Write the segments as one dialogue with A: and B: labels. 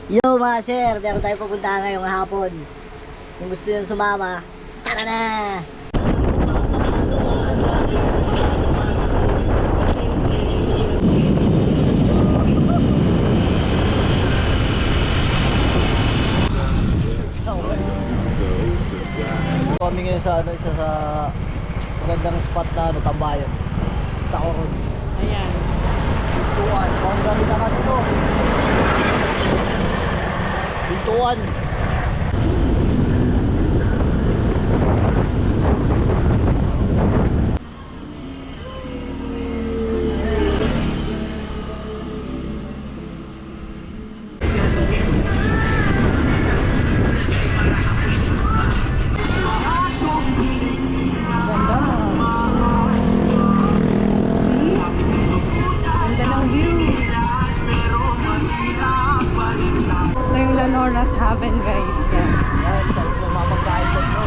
A: Yo mga sir, meron tayong pupuntahan ngayong hapon. Kung gusto nyo sumama, tara na! Kami ngayon sa isa sa magandang spot na tambayan sa Coron.
B: Ayan.
A: Pintuan, kung gamit na ito. Pintuan.
B: Lenora's Haven, guys. Yan.
A: Yan, sarap ng mga pagkain dito.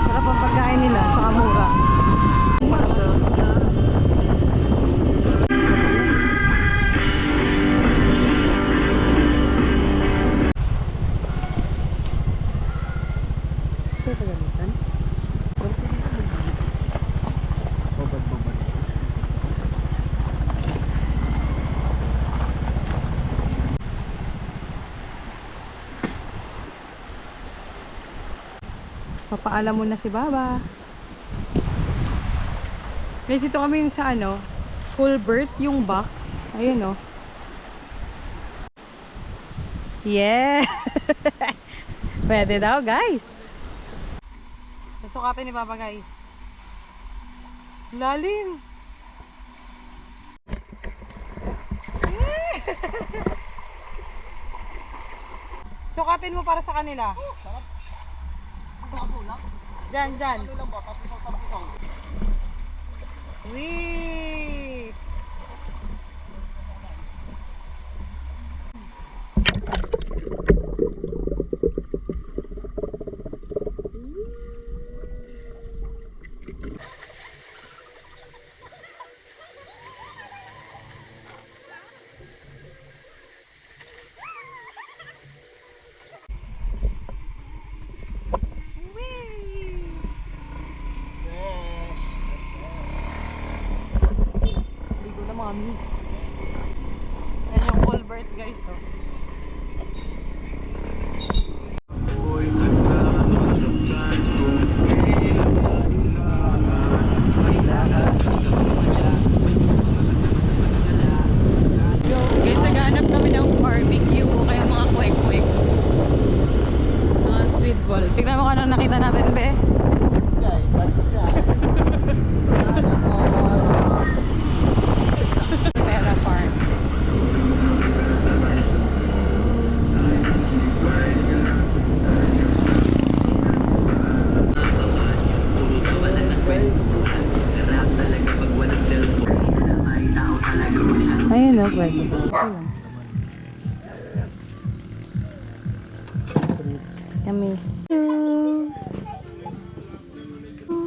B: Sarap ang pagkain nila, tsaka mura. Papaalam mo na si Baba. Guys, ito kami yung sa ano, full berth yung box. Ayun, oh. Yeah! Pwede daw, guys. Nasukatin ni Baba, guys. Lalim! Sukatin mo para sa kanila. Diyan, diyan. Wee! Mami. Yan yung full berth, guys, oh. Guys, naghahanap kami ng barbecue o kaya mga kwek-kwek. Mga squid ball. Tignan mo kung anong nakita natin, be.
A: Okay, ba't isa?
B: Terra Farm. Ayun, o, pwede. Yummy.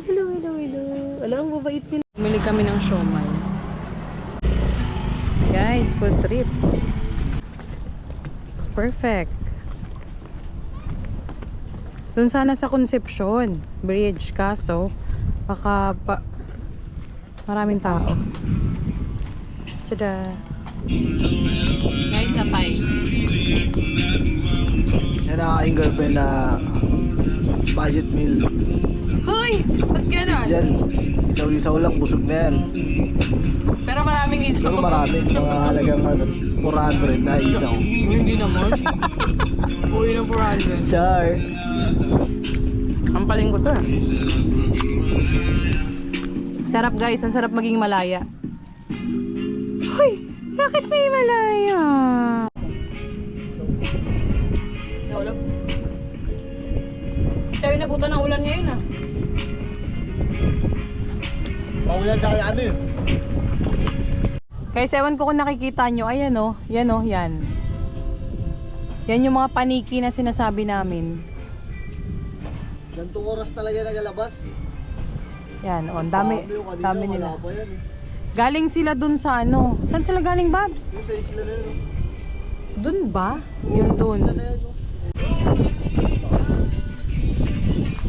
B: Hello, hello, hello. Alam, ang babait nila. Bumili kami ng siomai. Guys, food trip. Perfect. Doon sana sa Concepcion Bridge, kaso baka maraming tao. Tada. Guys, apay.
A: Yan ang aking girlfriend na budget meal.
B: Hoy! Ba't gano'n?
A: Yan, isaw-isaw lang, busog na yan.
B: Pero maraming isaw.
A: Pero marami, mga halagang 400 na isaw.
B: Hindi naman. Uwi ng 400.
A: Char.
B: Ang paling ko to. Sarap, guys, ang sarap maging malaya. Hoy! Bakit may malaya? Naulog? Tayo nabutan ng ulan ngayon, ah.
A: Paulan sa amin.
B: Guys, ewan ko kung nakikita nyo. Ayan, oh. Yan, oh. Yan. Yan yung mga paniki na sinasabi namin.
A: Gantong oras talaga nagalabas.
B: Yan, oh. Dami nila.
A: Wala pa yan, eh.
B: Galing sila dun sa ano. Saan sila galing, Babs?
A: Yung sa isla na yun.
B: Dun ba? Yun dun.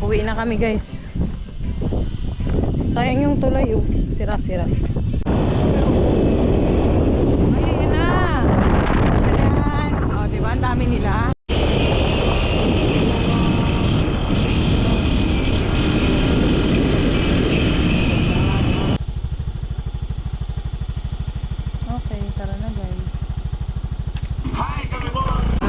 B: Uwi na kami guys. Sayang yung tulay oh. Sira-sira. Ayun na. Saan? O, diba? Ang dami nila. Okay, tara na guys. Hi everyone!